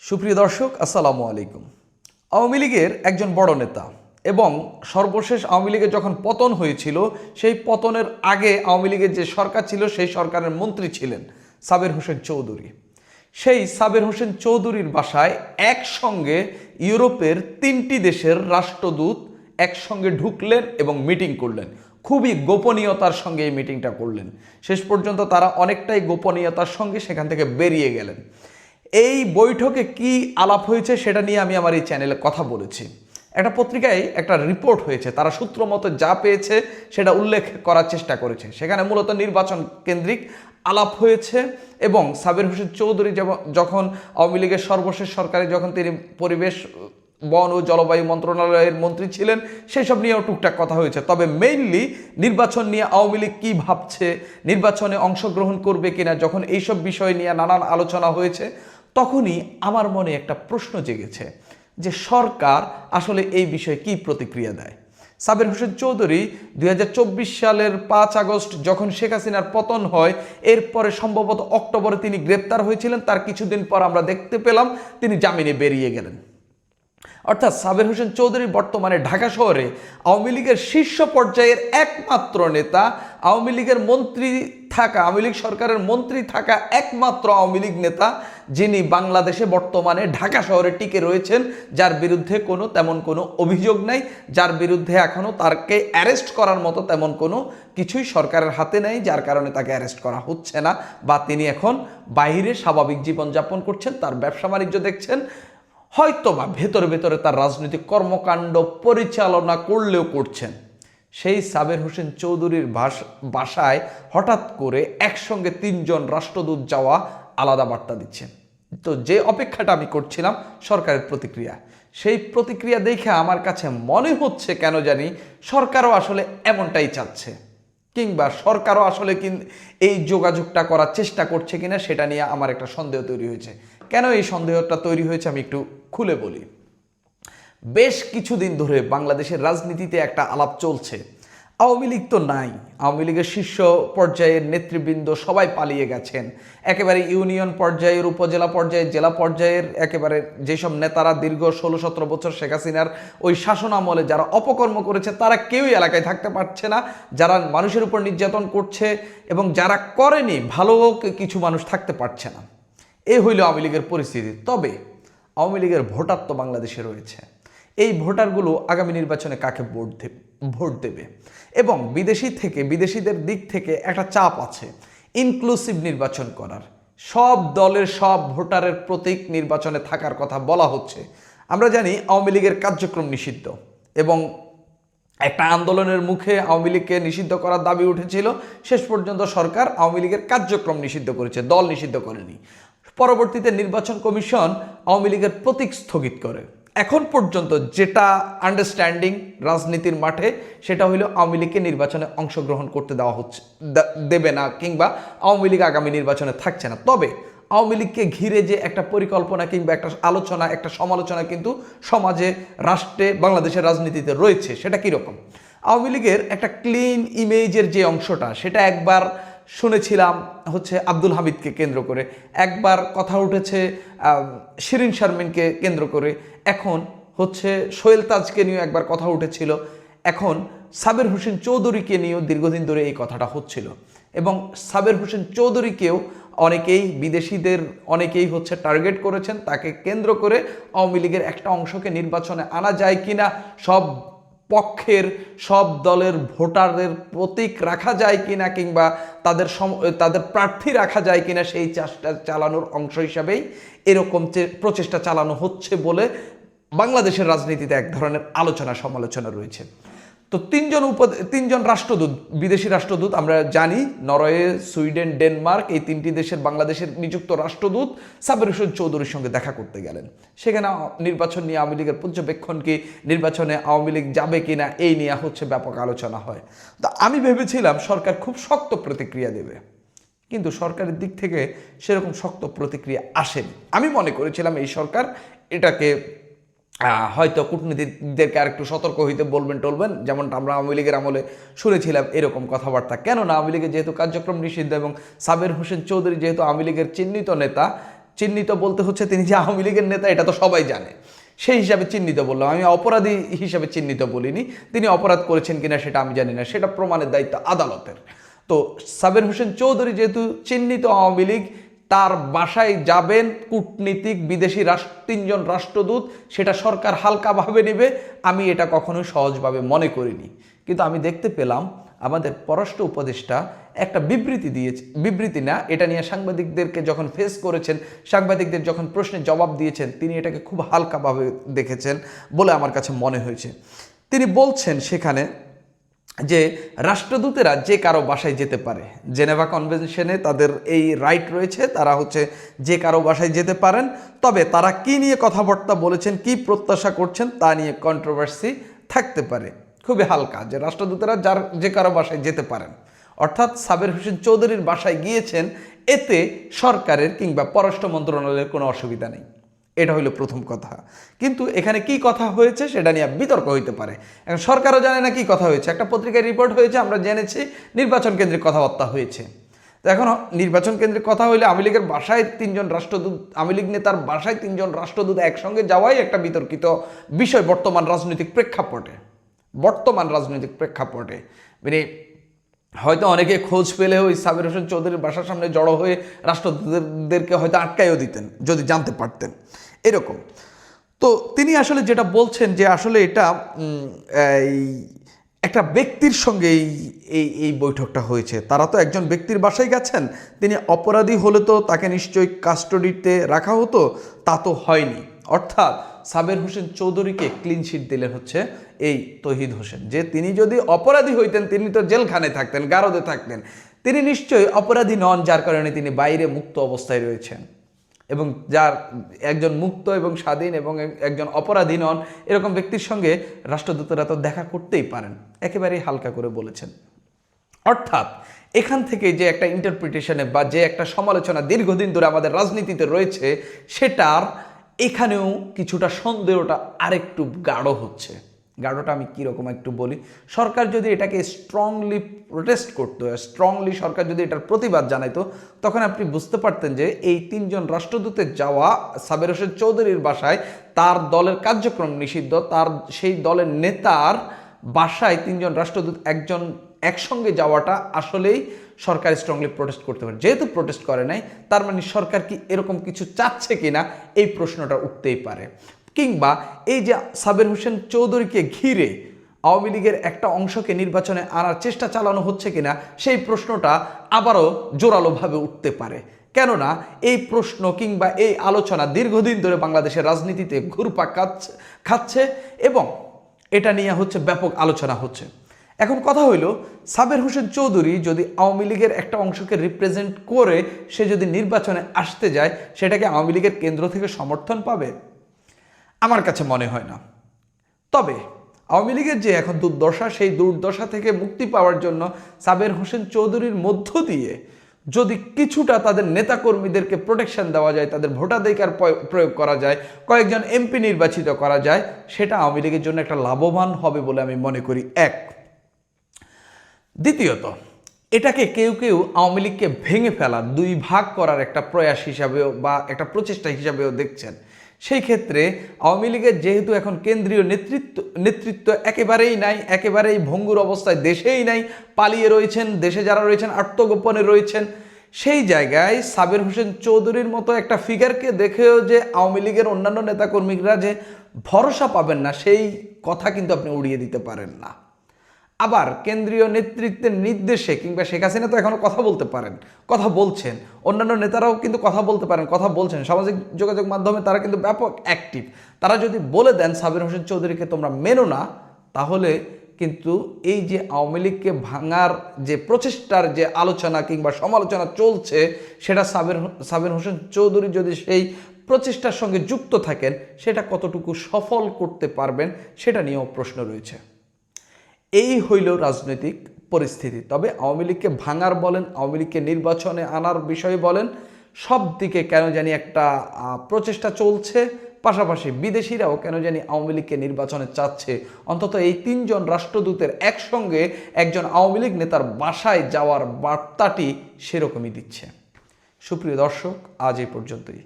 সুপ্রিয় দর্শক, আসসালামু আলাইকুম। আওয়ামী লীগের একজন বড় নেতা এবং সর্বশেষ আওয়ামী লীগের যখন পতন হয়েছিল, সেই পতনের আগে আওয়ামী লীগের যে সরকার ছিল সেই সরকারের মন্ত্রী ছিলেন সাবের হোসেন চৌধুরী। সেই সাবের হোসেন চৌধুরীর বাসায় একসঙ্গে ইউরোপের 3টি দেশের রাষ্ট্রদূত একসঙ্গে ঢুকলেন এবং মিটিং করলেন। খুবই গোপনীয়তার সঙ্গে এই মিটিংটা করলেন। শেষ পর্যন্ত তারা অনেকটাই গোপনীয়তার সঙ্গে সেখান থেকে বেরিয়ে গেলেন। এই বৈঠকে কি আলাপ হয়েছে সেটা নিয়ে আমি আমার এই চ্যানেলে কথা বলেছি। একটা পত্রিকায় একটা রিপোর্ট হয়েছে, তারা সূত্র মতো যা পেয়েছে সেটা উল্লেখ করার চেষ্টা করেছে। সেখানে মূলত নির্বাচন কেন্দ্রিক আলাপ হয়েছে এবং সাবের হোসেন চৌধুরী যখন আওয়ামী লীগের সর্বশেষ সরকারে যখন তিনি পরিবেশ, বন ও জলবায়ু মন্ত্রণালয়ের মন্ত্রী ছিলেন, সেসব নিয়েও টুকটাক কথা হয়েছে। তবে মেইনলি নির্বাচন নিয়ে আওয়ামী লীগ কী ভাবছে, নির্বাচনে অংশগ্রহণ করবে কিনা, যখন এইসব বিষয় নিয়ে নানান আলোচনা হয়েছে, তখনই আমার মনে একটা প্রশ্ন জেগেছে যে সরকার আসলে এই বিষয়ে কী প্রতিক্রিয়া দেয়। সাবের হোসেন চৌধুরী 2024 সালের 5 আগস্ট যখন শেখ হাসিনার পতন হয়, এরপরে সম্ভবত অক্টোবরে তিনি গ্রেপ্তার হয়েছিলেন। তার কিছুদিন পর আমরা দেখতে পেলাম তিনি জামিনে বেরিয়ে গেলেন। অর্থাৎ সাবের হোসেন চৌধুরী বর্তমানে ঢাকা শহরে আওয়ামী লীগের শীর্ষ পর্যায়ের একমাত্র নেতা, আওয়ামী লীগের মন্ত্রী থাকা, আওয়ামী লীগ সরকারের মন্ত্রী থাকা একমাত্র আওয়ামী লীগ নেতা, যিনি বাংলাদেশে বর্তমানে ঢাকা শহরে টিকে রয়েছেন, যার বিরুদ্ধে তেমন কোনো অভিযোগ নাই, যার বিরুদ্ধে এখনও তাকে অ্যারেস্ট করার মতো তেমন কোনো কিছুই সরকারের হাতে নেই, যার কারণে তাকে অ্যারেস্ট করা হচ্ছে না, বা তিনি এখন বাইরে স্বাভাবিক জীবনযাপন করছেন, তার ব্যবসা বাণিজ্য দেখছেন, হয়তোবা ভেতরে ভেতরে তার রাজনৈতিক কর্মকাণ্ড পরিচালনা করলেও করছেন। সেই সাবের হোসেন চৌধুরীর বাসায় হঠাৎ করে একসঙ্গে 3জন রাষ্ট্রদূত যাওয়া আলাদা বার্তা দিচ্ছেন। তো যে অপেক্ষাটা আমি করছিলাম সরকারের প্রতিক্রিয়া, সেই প্রতিক্রিয়া দেখে আমার কাছে মনে হচ্ছে কেন জানি সরকারও আসলে এমনটাই চাচ্ছে, কিংবা সরকারও আসলে এই যোগাযোগটা করার চেষ্টা করছে কিনা সেটা নিয়ে আমার একটা সন্দেহ তৈরি হয়েছে। কেন এই সন্দেহটা তৈরি হয়েছে আমি একটু খুলে বলি। বেশ কিছুদিন ধরে বাংলাদেশের রাজনীতিতে একটা আলাপ চলছে, আওয়ামী লীগ তো নাই, আওয়ামী লীগের শীর্ষ পর্যায়ের নেতৃবৃন্দ সবাই পালিয়ে গেছেন। একেবারে ইউনিয়ন পর্যায়ের, উপজেলা পর্যায়ের, জেলা পর্যায়ের একেবারে যেসব নেতারা দীর্ঘ 16-17 বছর শেখ হাসিনার ওই শাসন আমলে যারা অপকর্ম করেছে, তারা কেউই এলাকায় থাকতে পারছে না। যারা মানুষের উপর নির্যাতন করছে এবং যারা করেনি, ভালো কিছু মানুষ থাকতে পারছে না। এই হইল আওয়ামী লীগের পরিস্থিতি। তবে আওয়ামী লীগের ভোটার তো বাংলাদেশে রয়েছে। এই ভোটারগুলো আগামী নির্বাচনে কাকে ভোট দেবে এবং বিদেশিদের দিক থেকে একটা চাপ আছে ইনক্লুসিভ নির্বাচন করার। সব দলের সব ভোটারের প্রতীক নির্বাচনে থাকার কথা বলা হচ্ছে। আমরা জানি আওয়ামী লীগের কার্যক্রম নিষিদ্ধ এবং একটা আন্দোলনের মুখে আওয়ামী লীগকে নিষিদ্ধ করার দাবি উঠেছিল। শেষ পর্যন্ত সরকার আওয়ামী লীগের কার্যক্রম নিষিদ্ধ করেছে, দল নিষিদ্ধ করেনি। পরবর্তীতে নির্বাচন কমিশন আওয়ামী লীগের প্রতীক স্থগিত করে। এখন পর্যন্ত যেটা আন্ডারস্ট্যান্ডিং রাজনীতির মাঠে, সেটা হলো আওয়ামী লীগকে নির্বাচনে অংশগ্রহণ করতে দেবে না, কিংবা আওয়ামী লীগ আগামী নির্বাচনে থাকছে না। তবে আওয়ামী লীগকে ঘিরে যে একটা পরিকল্পনা কিংবা একটা আলোচনা, একটা সমালোচনা কিন্তু সমাজে, রাষ্ট্রে, বাংলাদেশের রাজনীতিতে রয়েছে। সেটা কীরকম? আওয়ামী লীগের একটা ক্লিন ইমেজের যে অংশটা, সেটা একবার শুনেছিলাম হচ্ছে আব্দুল হামিদকে কেন্দ্র করে, একবার কথা উঠেছে শিরিন শারমিনকে কেন্দ্র করে, এখন হচ্ছে সোহেল তাজকে নিয়েও একবার কথা উঠেছিল, এখন সাবের হোসেন চৌধুরীকে নিয়েও দীর্ঘদিন ধরে এই কথাটা হচ্ছিল। এবং সাবের হোসেন চৌধুরীকেও বিদেশিদের অনেকেই হচ্ছে টার্গেট করেছেন। তাকে কেন্দ্র করে আওয়ামী লীগের একটা অংশকে নির্বাচনে আনা যায় কিনা, সব পক্ষের সব দলের ভোটারদের প্রতীক রাখা যায় কিনা, কিংবা তাদের প্রার্থী রাখা যায় কিনা, সেই চেষ্টা চালানোর অংশ হিসাবেই এরকম প্রচেষ্টা চালানো হচ্ছে বলে বাংলাদেশের রাজনীতিতে এক ধরনের আলোচনা সমালোচনা রয়েছে। তো 3জন রাষ্ট্রদূত, বিদেশি রাষ্ট্রদূত, আমরা জানি নরওয়ে, সুইডেন, ডেনমার্ক, এই 3টি দেশের বাংলাদেশের নিযুক্ত রাষ্ট্রদূত সাবের হোসেন চৌধুরীর সঙ্গে দেখা করতে গেলেন। সেখানে নির্বাচন নিয়ে আওয়ামী লীগের পর্যবেক্ষণ কি, নির্বাচনে আওয়ামী লীগ যাবে কিনা, এই নিয়ে হচ্ছে ব্যাপক আলোচনা হয়। তো আমি ভেবেছিলাম সরকার খুব শক্ত প্রতিক্রিয়া দেবে, কিন্তু সরকারের দিক থেকে সেরকম শক্ত প্রতিক্রিয়া আসেনি। আমি মনে করেছিলাম এই সরকার এটাকে হয়তো কূটনীতিকদেরকে আর একটু সতর্ক হইতে বলবেন, যেমনটা আমরা আওয়ামী লীগের আমলে শুনেছিলাম এরকম কথাবার্তা। কেননা আওয়ামী লীগের যেহেতু কার্যক্রম নিষিদ্ধ এবং সাবের হোসেন চৌধুরী যেহেতু আওয়ামী লীগের চিহ্নিত নেতা, চিহ্নিত বলতে হচ্ছে তিনি যে আওয়ামী লীগের নেতা এটা তো সবাই জানে, সেই হিসাবে চিহ্নিত বললাম, আমি অপরাধী হিসাবে চিহ্নিত বলিনি। তিনি অপরাধ করেছেন কিনা সেটা আমি জানি না, সেটা প্রমাণের দায়িত্ব আদালতের। তো সাবের হোসেন চৌধুরী যেহেতু চিহ্নিত আওয়ামী লীগ, তার বাসায় যাবেন কূটনীতিক বিদেশি 3জন রাষ্ট্রদূত, সেটা সরকার হালকাভাবে নেবে, আমি এটা কখনোই সহজভাবে মনে করিনি। কিন্তু আমি দেখতে পেলাম আমাদের পররাষ্ট্র উপদেষ্টা একটা বিবৃতি দিয়েছে, বিবৃতি না, এটা নিয়ে সাংবাদিকদেরকে যখন ফেস করেছেন, সাংবাদিকদের যখন প্রশ্নের জবাব দিয়েছেন, তিনি এটাকে খুব হালকাভাবে দেখেছেন বলে আমার কাছে মনে হয়েছে। তিনি বলছেন সেখানে যে রাষ্ট্রদূতেরা যে কারো বাসায় যেতে পারে, জেনেভা কনভেনশনে তাদের এই রাইট রয়েছে, তারা হচ্ছে যে কারো বাসায় যেতে পারেন। তবে তারা কি নিয়ে কথাবার্তা বলেছেন, কি প্রত্যাশা করছেন তা নিয়ে কন্ট্রোভার্সি থাকতে পারে। খুবই হালকা, যে রাষ্ট্রদূতেরা যে কারো বাসায় যেতে পারেন, অর্থাৎ সাবের হোসেন চৌধুরীর বাসায় গিয়েছেন, এতে সরকারের কিংবা পররাষ্ট্র মন্ত্রণালয়ের কোনো অসুবিধা নেই। এটা হইল প্রথম কথা। কিন্তু এখানে কি কথা হয়েছে সেটা নিয়ে বিতর্ক হইতে পারে। এখন সরকারও জানে না কি কথা হয়েছে, একটা পত্রিকায় রিপোর্ট হয়েছে, আমরা জেনেছি নির্বাচন কেন্দ্রিক কথাবার্তা হয়েছে। তো এখন নির্বাচন কেন্দ্রিক কথা হইলে আওয়ামী লীগের বাসায় 3জন রাষ্ট্রদূত, আওয়ামী লীগ নেতার বাসায় 3জন রাষ্ট্রদূত একসঙ্গে যাওয়াই একটা বিতর্কিত বিষয় বর্তমান রাজনৈতিক প্রেক্ষাপটে। মানে হয়তো অনেকে খোঁজ পেলে ওই সাবের হোসেন চৌধুরীর বাসার সামনে জড়ো হয়ে রাষ্ট্রদূতদেরকে হয়তো আটকাইও দিতেন যদি জানতে পারতেন, এরকম। তো তিনি আসলে যেটা বলছেন যে আসলে এটা এই একটা ব্যক্তির সঙ্গে এই বৈঠকটা হয়েছে। তারা তো একজন ব্যক্তির বাসায় গেছেন, তিনি অপরাধী হলে তো তাকে নিশ্চয়ই কাস্টডিতে রাখা হতো, তা তো হয়নি। অর্থাৎ সাবের হোসেন চৌধুরীকে ক্লিন শিট দিলেন হচ্ছে এই তৌহিদ হোসেন, যে তিনি যদি অপরাধী হইতেন তিনি তো জেলখানে থাকতেন, গারদে থাকতেন। তিনি নিশ্চয়ই অপরাধী নন, যার কারণে তিনি বাইরে মুক্ত অবস্থায় রয়েছেন। এবং যার একজন মুক্ত এবং স্বাধীন এবং একজন অপরাধী নন এরকম ব্যক্তির সঙ্গে রাষ্ট্রদূতরা তো দেখা করতেই পারেন, একেবারেই হালকা করে বলেছেন। অর্থাৎ এখান থেকে যে একটা ইন্টারপ্রিটেশনে বা যে একটা সমালোচনা দীর্ঘদিন ধরে আমাদের রাজনীতিতে রয়েছে, সেটার এখানেও কিছুটা সন্দেহটা আরেকটু গাঢ় হচ্ছে। গাঢ়টা আমি কীরকম একটু বলি, সরকার যদি এটাকে স্ট্রংলি প্রোটেস্ট করতো, স্ট্রংলি সরকার যদি এটার প্রতিবাদ জানাইতো, তখন আপনি বুঝতে পারতেন যে এই 3জন রাষ্ট্রদূতের যাওয়া সাবের হোসেন চৌধুরীর বাসায়, তার দলের কার্যক্রম নিষিদ্ধ, তার সেই দলের নেতার বাসায় 3জন রাষ্ট্রদূত একসঙ্গে যাওয়াটা আসলেই সরকার স্ট্রংলি প্রোটেস্ট করতে পারে। যেহেতু প্রোটেস্ট করে নাই, তার মানে সরকার কি এরকম কিছু চাচ্ছে কিনা এই প্রশ্নটা উঠতেই পারে। কিংবা এই যে সাবের হোসেন চৌধুরীকে ঘিরে আওয়ামী লীগের একটা অংশকে নির্বাচনে আনার চেষ্টা চালানো হচ্ছে কিনা সেই প্রশ্নটা আবারও জোরালোভাবে উঠতে পারে। কেননা এই প্রশ্ন কিংবা এই আলোচনা দীর্ঘদিন ধরে বাংলাদেশের রাজনীতিতে ঘুরপাক খাচ্ছে এবং এটা নিয়ে হচ্ছে ব্যাপক আলোচনা হচ্ছে। এখন কথা হইল, সাবের হোসেন চৌধুরী যদি আওয়ামী লীগের একটা অংশকে রিপ্রেজেন্ট করে সে যদি নির্বাচনে আসতে যায়, সেটাকে আওয়ামী লীগের কেন্দ্র থেকে সমর্থন পাবে? আমার কাছে মনে হয় না। তবে আওয়ামী লীগের যে এখন দুর্দশা, সেই দুর্দশা থেকে মুক্তি পাওয়ার জন্য সাবের হোসেন চৌধুরীর মধ্য দিয়ে যদি কিছুটা তাদের নেতাকর্মীদেরকে প্রোটেকশন দেওয়া যায়, তাদের ভোটাধিকার প্রয়োগ করা যায়, কয়েকজন এমপি নির্বাচিত করা যায়, সেটা আওয়ামী লীগের জন্য একটা লাভবান হবে বলে আমি মনে করি। এক, দ্বিতীয়ত এটাকে কেউ কেউ আওয়ামী লীগকে ভেঙে ফেলার, 2 ভাগ করার একটা প্রয়াস হিসাবেও বা একটা প্রচেষ্টা হিসাবেও দেখছেন। সেই ক্ষেত্রে আওয়ামী লীগের যেহেতু এখন কেন্দ্রীয় নেতৃত্ব একেবারেই নাই, একেবারেই ভঙ্গুর অবস্থায়, দেশেই নাই, পালিয়ে রয়েছেন, দেশে যারা রয়েছেন আত্মগোপনে রয়েছেন, সেই জায়গায় সাবের হোসেন চৌধুরীর মতো একটা ফিগারকে দেখেও যে আওয়ামী লীগের অন্যান্য নেতাকর্মীরা যে ভরসা পাবেন না, সেই কথা কিন্তু আপনি উড়িয়ে দিতে পারেন না। আবার কেন্দ্রীয় নেতৃত্বের নির্দেশে কিংবা শেখ হাসিনা তো এখনো কথা বলতে পারেন, কথা বলছেন, অন্যান্য নেতারাও কিন্তু কথা বলতে পারেন, কথা বলছেন, সামাজিক যোগাযোগ মাধ্যমে তারা কিন্তু ব্যাপক অ্যাক্টিভ। তারা যদি বলে দেন সাবের হোসেন চৌধুরীকে তোমরা মেনো না, তাহলে কিন্তু এই যে আওয়ামী লীগকে ভাঙার যে প্রচেষ্টার যে আলোচনা কিংবা সমালোচনা চলছে, সেটা সাবের হোসেন চৌধুরী যদি সেই প্রচেষ্টার সঙ্গে যুক্ত থাকেন, সেটা কতটুকু সফল করতে পারবেন সেটা নিয়েও প্রশ্ন রয়েছে। এই হইল রাজনৈতিক পরিস্থিতি। তবে আওয়ামী লীগকে ভাঙার বলেন, আওয়ামী লীগকে নির্বাচনে আনার বিষয়ে বলেন, সব দিকে কেন জানি একটা প্রচেষ্টা চলছে। পাশাপাশি বিদেশিরাও কেন জানি আওয়ামী লীগকে নির্বাচনে চাচ্ছে। অন্তত এই 3জন রাষ্ট্রদূতের একসঙ্গে একজন আওয়ামী লীগ নেতার বাসায় যাওয়ার বার্তাটি সেরকমই দিচ্ছে। সুপ্রিয় দর্শক, আজ এই পর্যন্তই।